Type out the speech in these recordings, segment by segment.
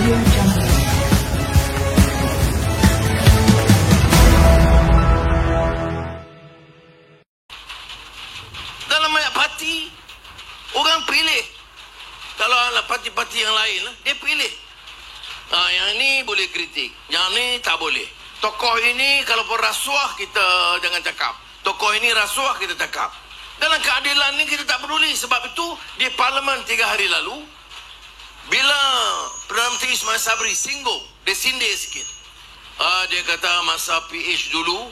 Dalam banyak parti, orang pilih. Kalau ada parti-parti yang lain, dia pilih. Yang ni boleh kritik, yang ni tak boleh. Tokoh ini kalau pun rasuah, kita jangan cakap. Tokoh ini rasuah, kita cakap. Dalam keadilan ni kita tak peduli. Sebab itu di Parlimen 3 hari lalu, bila Perdana Menteri Ismail Sabri singgung, dia sindir sikit. Dia kata masa PH dulu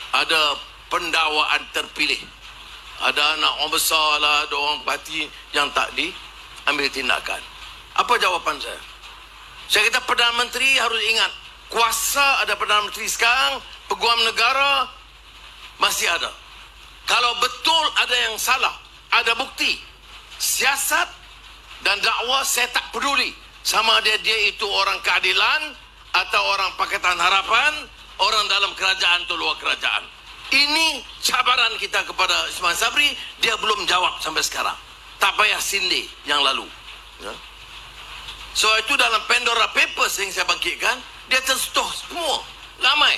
ada pendakwaan terpilih. Ada anak orang besar lah, ada orang parti yang tak diambil tindakan. Apa jawapan saya? Saya kata Perdana Menteri harus ingat, kuasa ada Perdana Menteri sekarang, peguam negara masih ada. Kalau betul ada yang salah, ada bukti, siasat dan dakwah, saya tak peduli. Sama dia itu orang keadilan atau orang Pakatan Harapan, orang dalam kerajaan atau luar kerajaan. Ini cabaran kita kepada Ismail Sabri, dia belum jawab sampai sekarang. Tak payah sindir yang lalu. Ya. So itu dalam Pandora Papers yang saya bangkitkan, dia tersentuh semua. Ramai.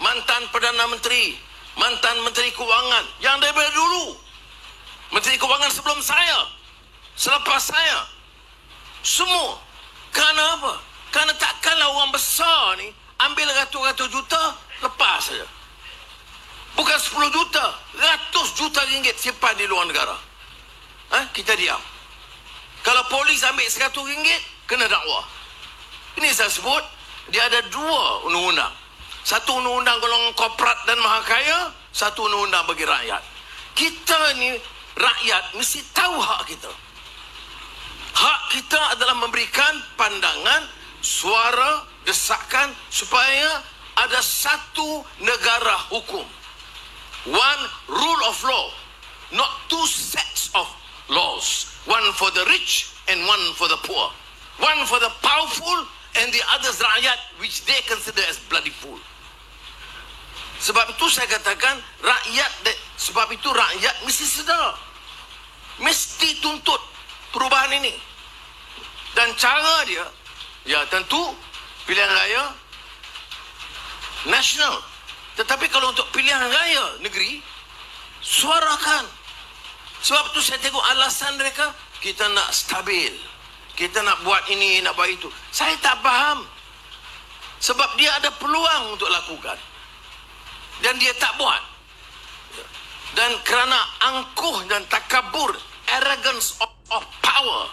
Mantan Perdana Menteri, mantan Menteri Kewangan, yang daripada dulu. Menteri Kewangan sebelum saya, selepas saya. Semua. Kerana apa? Kerana takkanlah orang besar ni ambil ratus-ratus juta, lepas saja. Bukan 10 juta, ratus juta ringgit simpan di luar negara. Kita diam. Kalau polis ambil 100 ringgit, kena dakwah. Ini saya sebut, dia ada 2 undang-undang. Satu undang-undang golongan korporat dan mahakaya, satu undang-undang bagi rakyat. Kita ni, rakyat, mesti tahu hak kita. Hak kita adalah memberikan pandangan, suara, desakan, supaya ada satu negara hukum. One rule of law, not 2 sets of laws. One for the rich and one for the poor. One for the powerful and the others rakyat, which they consider as bloody fool. Sebab itu saya katakan sebab itu rakyat mesti sedar, mesti tuntut perubahan ini. Dan cara dia, ya tentu pilihan raya nasional. Tetapi kalau untuk pilihan raya negeri, suarakan. Sebab itu saya tengok alasan mereka, kita nak stabil, kita nak buat ini, nak buat itu. Saya tak faham. Sebab dia ada peluang untuk lakukan, dan dia tak buat. Dan kerana angkuh dan takabur, arrogance of power,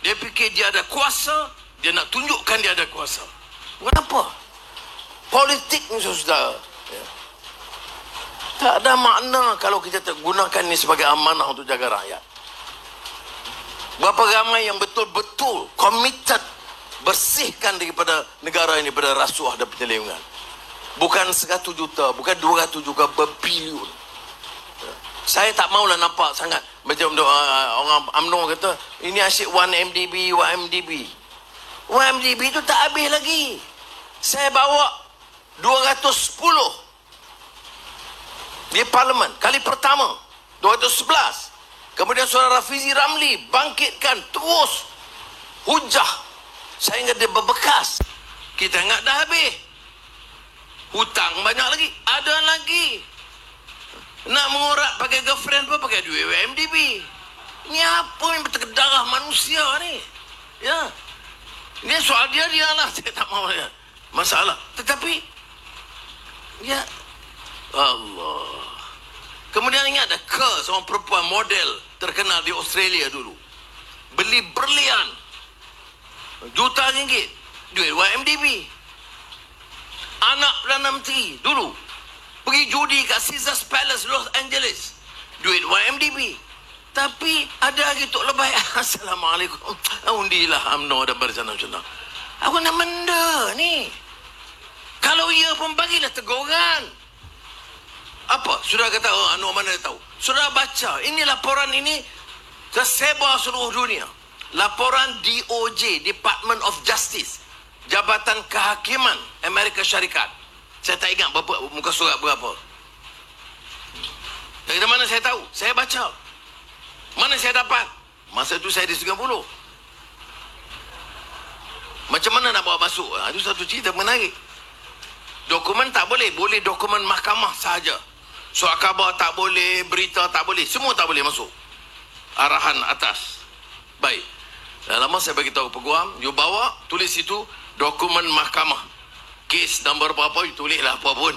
dia fikir dia ada kuasa, dia nak tunjukkan dia ada kuasa. Kenapa? Politik ni saudara, tak ada makna kalau kita gunakan ini sebagai amanah untuk jaga rakyat. Berapa ramai yang betul-betul committed bersihkan daripada negara ini daripada rasuah dan penyelewengan. Bukan 100 juta, bukan 200 juta, berbilion. Saya tak maulah nampak sangat macam orang UMNO kata, ini asyik 1MDB, 1MDB. 1MDB itu tak habis lagi. Saya bawa 210 di Parlimen kali pertama 211. Kemudian saudara Rafizi Ramli bangkitkan terus hujah sehingga dia berbekas. Kita ingat dah habis. Hutang banyak lagi, ada lagi. Nak mengorak pakai girlfriend pun pakai duit WMDB. Ini apa yang berdarah manusia ni? Ya, ini soal dia lah. Saya tak mahu masalah. Tetapi ya Allah. Kemudian ingat ada seorang perempuan model terkenal di Australia dulu, beli berlian juta ringgit, duit YMDB. Anak Perdana Menteri dulu pergi judi kat Caesars Palace Los Angeles, duit YMDB. Tapi ada lagi tok lebay, Assalamualaikum, undilah UMNO dan Barisan Nasional. Aku nak menda ni. Kalau ia pun bagilah teguran. Apa? Sudah kata, Anwar mana dia tahu? Sudah baca, ini laporan ini tersebar seluruh dunia. Laporan DOJ, Department of Justice, Jabatan Kehakiman Amerika Syarikat. Saya tak ingat berapa, muka surat berapa. Dari mana saya tahu? Saya baca. Mana saya dapat? Masa itu saya di Singapura. Macam mana nak bawa masuk? Itu satu cerita menarik. Dokumen tak boleh. Boleh dokumen mahkamah sahaja. Surat khabar tak boleh, berita tak boleh. Semua tak boleh masuk. Arahan atas. Baik. Dah lama saya bagi tahu peguam, you bawa, tulis itu dokumen mahkamah. Kes nombor berapa, you tulislah apa pun.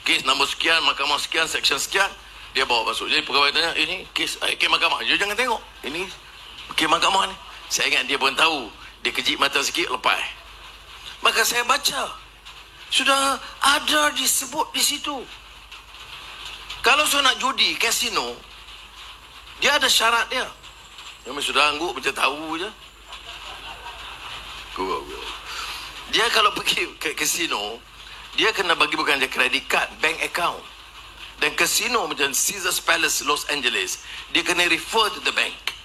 Kes nombor sekian, mahkamah sekian, seksyen sekian, dia bawa masuk. Jadi pegawai tanya, ini kes mahkamah. You jangan tengok. Ini kes mahkamah ni. Saya ingat dia pun tahu. Dia kejip mata sikit, lepas. Maka saya baca. Sudah ada disebut di situ. Kalau saya nak judi, kasino, dia ada syarat dia. Yang sudah angguk macam tahu je. Dia kalau pergi ke kasino, dia kena bagi bukan je credit card, bank account. Dan kasino macam Caesars Palace Los Angeles, dia kena refer to the bank.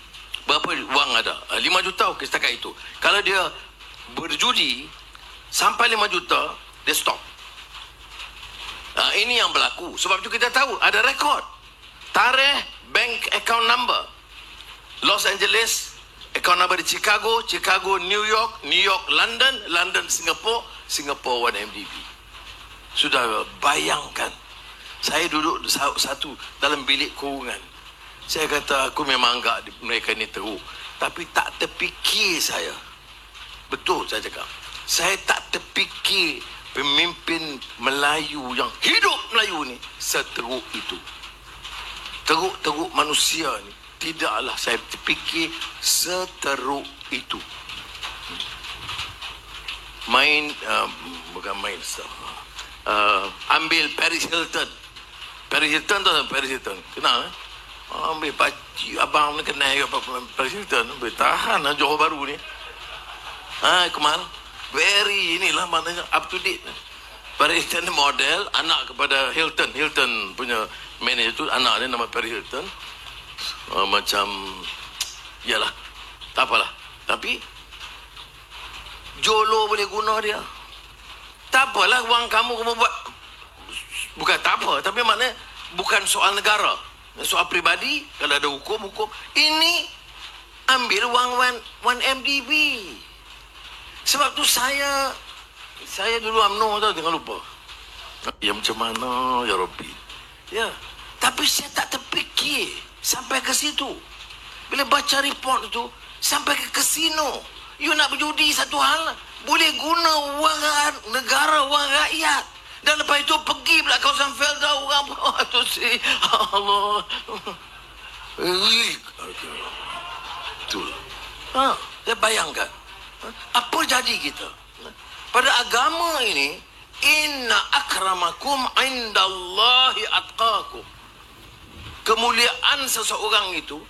Berapa wang ada? 5 juta, okey, setakat itu. Kalau dia berjudi, sampai 5 juta, dia stop. Ini yang berlaku. Sebab itu kita tahu, ada rekod. Tarikh, bank account number. Los Angeles, account number di Chicago, Chicago, New York, New York, London, London, Singapore, Singapore 1MDB. Sudah bayangkan. Saya duduk satu dalam bilik kurungan. Saya kata, aku memang anggap mereka ini teruk. Tapi tak terfikir saya. Betul saya cakap. Saya tak terfikir pemimpin Melayu yang hidup Melayu ni seteruk itu. Teruk-teruk manusia ni tidaklah saya terfikir seteruk itu. Bukan main ambil Paris Hilton. Paris Hilton tu Paris Hilton. Kenal ambil pakcik abang ni kenal Paris Hilton. Ambil tahan lah Johor Bahru ni. Kemal very inilah maknanya up to date. Paris Hilton model anak kepada Hilton punya manager tu, anak dia nama Paris Hilton. Macam yalah, tak apalah. Tapi Jolo boleh guna dia. Tak apalah, wang kamu buat. Bukan tak apa, tapi maknanya bukan soal negara, soal pribadi. Kalau ada hukum. Ini ambil wang 1MDB. Sebab tu saya dulu UMNO tau, jangan lupa. Ya macam mana ya Rabbi. Ya. Tapi saya tak terfikir sampai ke situ. Bila baca report itu sampai ke kasino. You nak berjudi satu hal, boleh guna wang negara, wang rakyat. Dan lepas itu pergi pula kawasan Felda, orang tu si Allah. Betul. Saya bayangkan. Apa jadi kita? Pada agama ini, inna akramakum indallahi atqakum. Kemuliaan seseorang itu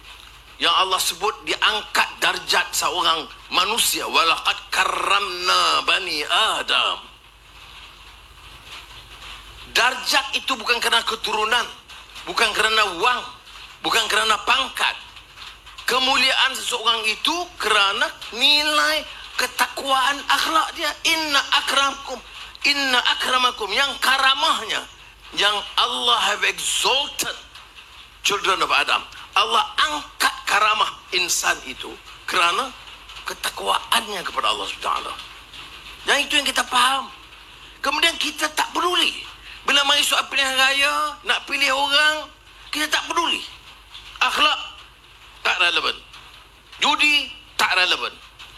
yang Allah sebut diangkat darjat seorang manusia. Walaqad karramna bani Adam. Darjat itu bukan kerana keturunan, bukan kerana wang, bukan kerana pangkat. Kemuliaan seseorang itu kerana nilai ketakwaan akhlak dia. Inna akramakum, yang karamahnya, yang Allah have exalted children of Adam. Allah angkat karamah insan itu kerana ketakwaannya kepada Allah SWT. Dan itu yang kita faham. Kemudian kita tak peduli. Bila mari soal pilihan raya, nak pilih orang, kita tak peduli. Akhlak tak relevan. Judi tak relevan.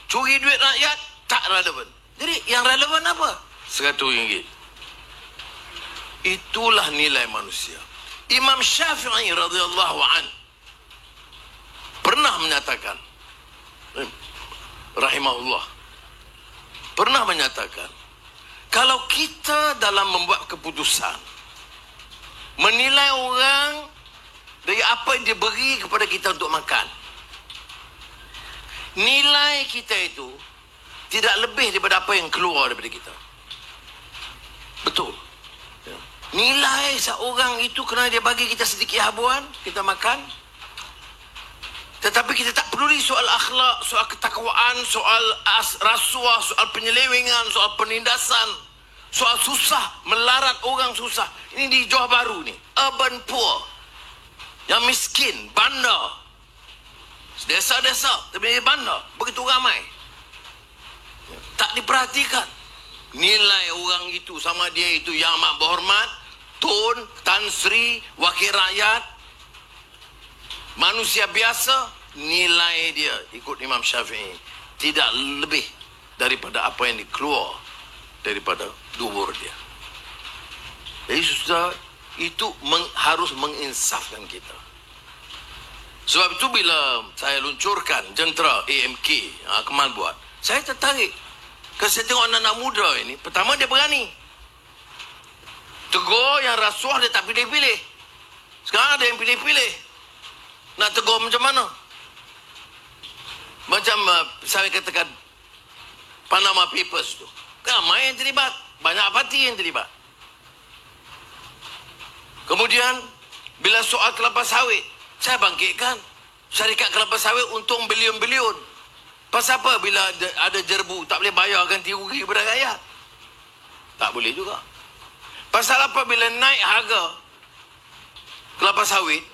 Curi duit rakyat tak relevan. Jadi yang relevan apa? RM100. Itulah nilai manusia. Imam Syafi'i radhiyallahu an pernah menyatakan, rahimahullah, pernah menyatakan, kalau kita dalam membuat keputusan menilai orang dari apa yang dia beri kepada kita untuk makan, nilai kita itu tidak lebih daripada apa yang keluar daripada kita. Betul. Nilai seorang itu kerana dia bagi kita sedikit habuan, kita makan. Tetapi kita tak peduli soal akhlak, soal ketakwaan, soal rasuah, soal penyelewengan, soal penindasan, soal susah, melarat orang susah. Ini di Johor Bahru ni, urban poor, yang miskin, bandar. Desa-desa, tapi bandar, begitu ramai. Tak diperhatikan. Nilai orang itu sama dia itu yang amat berhormat, Tun, Tan Sri, wakil rakyat, manusia biasa, nilai dia ikut Imam Syafi'i tidak lebih daripada apa yang dikeluar daripada dubur dia. Jadi sudah itu harus menginsafkan kita. Sebab itu bila saya luncurkan jentera AMK, Kemal buat, saya tertarik. Kerana saya tengok anak-anak muda ini, pertama dia berani. Tegur yang rasuah dia tak pilih-pilih. Sekarang ada yang pilih-pilih. Nak tegur macam mana? Macam saya katakan Panama Papers tu. Ramai yang terlibat. Banyak parti yang terlibat. Kemudian bila soal kelapa sawit, saya bangkitkan syarikat kelapa sawit untung bilion-bilion. Pasal apa bila ada jerbu tak boleh bayar ganti rugi kepada rakyat? Tak boleh juga. Pasal apa bila naik harga kelapa sawit,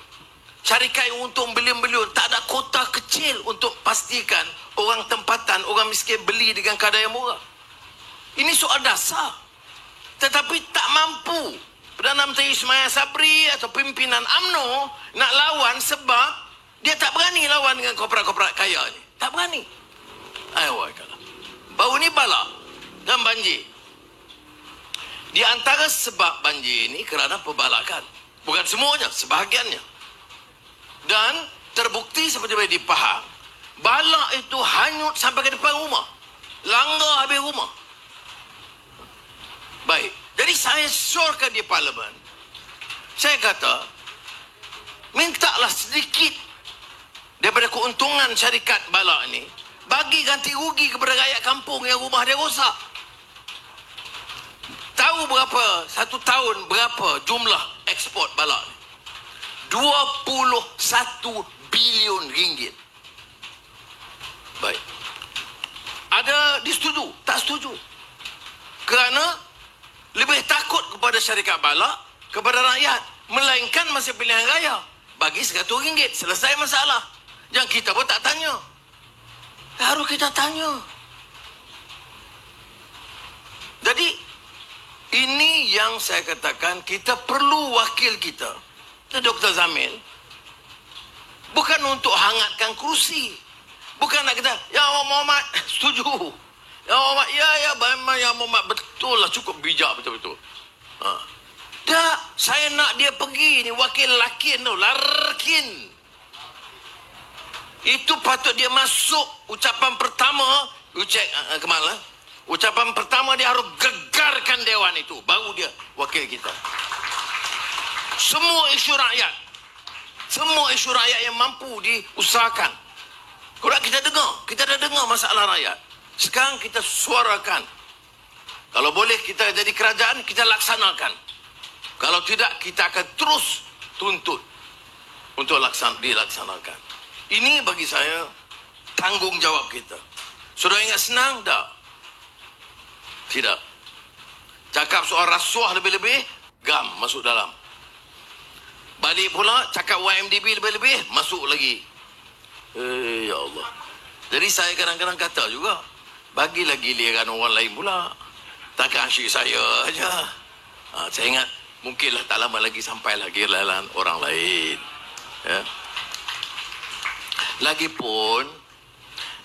syarikat yang untung bilion-bilion tak ada kota kecil untuk pastikan orang tempatan, orang miskin beli dengan kadar yang murah. Ini soal dasar. Tetapi tak mampu Perdana Menteri Ismail Sabri atau pimpinan UMNO nak lawan sebab dia tak berani lawan dengan korporat-korporat kaya ni. Tak berani. Baru ni balak dan banjir. Di antara sebab banjir ini kerana pembalakan. Bukan semuanya, sebahagiannya. Dan terbukti seperti yang di Pahang, balak itu hanyut sampai ke depan rumah. Langgar habis rumah. Baik. Jadi saya syorkan di Parlimen. Saya kata, mintalah sedikit daripada keuntungan syarikat balak ini, bagi ganti rugi kepada rakyat kampung yang rumah dia rosak. Tahu berapa, satu tahun berapa jumlah ekspor balak ni? 21 bilion ringgit. Baik. Ada disetuju? Tak setuju. Kerana lebih takut kepada syarikat balak, kepada rakyat. Melainkan masa pilihan raya. Bagi RM100, selesai masalah. Yang kita pun tak tanya. Harus kita tanya. Jadi, ini yang saya katakan, kita perlu wakil kita, Dr. Zamil, bukan untuk hangatkan kerusi. Bukan nak kata, ya Muhammad, setuju. Ya Muhammad, ya memang ya Muhammad, betul lah, cukup bijak betul-betul. Tak, saya nak dia pergi ni, wakil lakin tu, larkin. Itu patut dia masuk ucapan pertama, Kemal, ucapan pertama dia harus gegarkan dewan itu. Baru dia wakil kita. Semua isu rakyat yang mampu diusahakan. Kalau kita dah dengar masalah rakyat. Sekarang kita suarakan. Kalau boleh kita jadi kerajaan, kita laksanakan. Kalau tidak, kita akan terus tuntut untuk dilaksanakan. Ini bagi saya tanggungjawab kita. Sudah ingat senang? Tak. Tidak. Cakap soal rasuah lebih-lebih, gam masuk dalam. Balik pula, cakap YMDB lebih-lebih, masuk lagi. Ya Allah. Jadi saya kadang-kadang kata juga, bagilah giliran orang lain pula. Takkan asyik saya aja. Saya ingat, mungkinlah tak lama lagi sampailah giliran orang lain. Ya. Lagipun,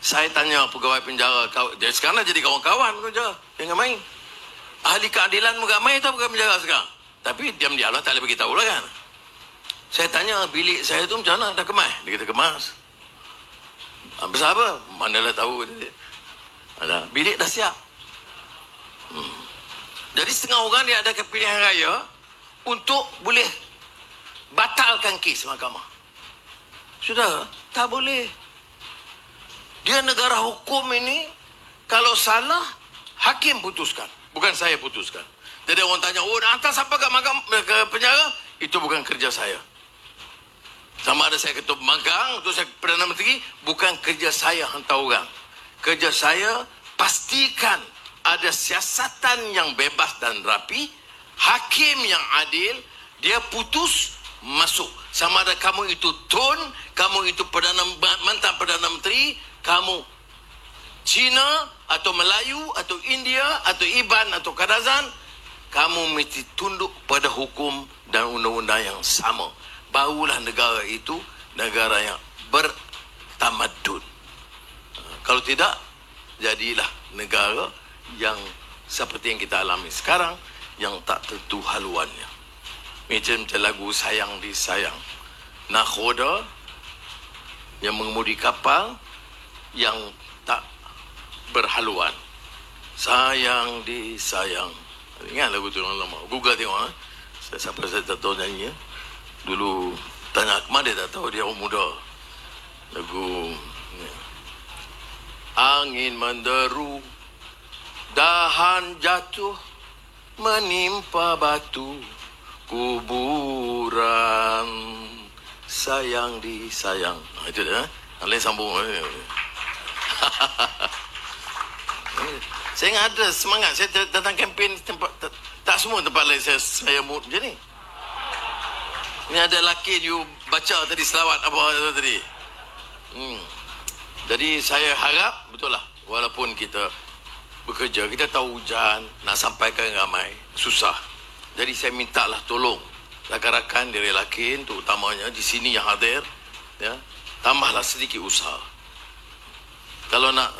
saya tanya pegawai penjara, sekarang jadi kawan-kawan saja, jangan main. Ahli keadilan bukan main atau bukan penjara sekarang. Tapi diam-diam lah, tak boleh beritahu lah kan. Saya tanya, bilik saya tu macam mana? Dah kemas? Dia kata kemas. Besar apa? Manalah tahu. Bilik dah siap. Jadi setengah orang dia ada pilihan raya untuk boleh batalkan kes mahkamah. Sudah, tak boleh. Dia negara hukum ini, kalau salah, hakim putuskan. Bukan saya putuskan. Jadi orang tanya, nak hantar siapa ke penjara? Itu bukan kerja saya. Sama ada saya ketua magang, atau saya Perdana Menteri, bukan kerja saya hantar orang. Kerja saya pastikan ada siasatan yang bebas dan rapi, hakim yang adil, dia putus, masuk. Sama ada kamu itu Tun, kamu itu mantan Perdana Menteri, kamu Cina atau Melayu atau India atau Iban atau Kadazan, kamu mesti tunduk pada hukum dan undang-undang yang sama. Barulah negara itu negara yang bertamadun. Kalau tidak, jadilah negara yang seperti yang kita alami sekarang, yang tak tentu haluannya. Macam lagu Sayang Disayang. Nakhoda yang mengemudi kapal yang tak berhaluan. Sayang disayang. Ingat lagu tu orang lama. Google tengok. Siapa saya tak tahu nyanyi. Dulu tanya Akmal, dia tak tahu, dia orang muda. Lagu ni. Angin menderu, dahan jatuh, menimpa batu kuburan. Sayang disayang. Itu dia. Lain sambung. Saya ingat ada semangat. Saya datang kempen tempat, tak semua tempat lain saya mood macam ni. Ini ada lelaki you baca tadi selawat apa tadi. Jadi saya harap betul lah, walaupun kita bekerja, kita tahu hujan, nak sampaikan ramai susah. Jadi saya mintalah tolong rakan-rakan dari Lakin, terutamanya di sini yang hadir, ya, tambahlah sedikit usaha. Kalau nak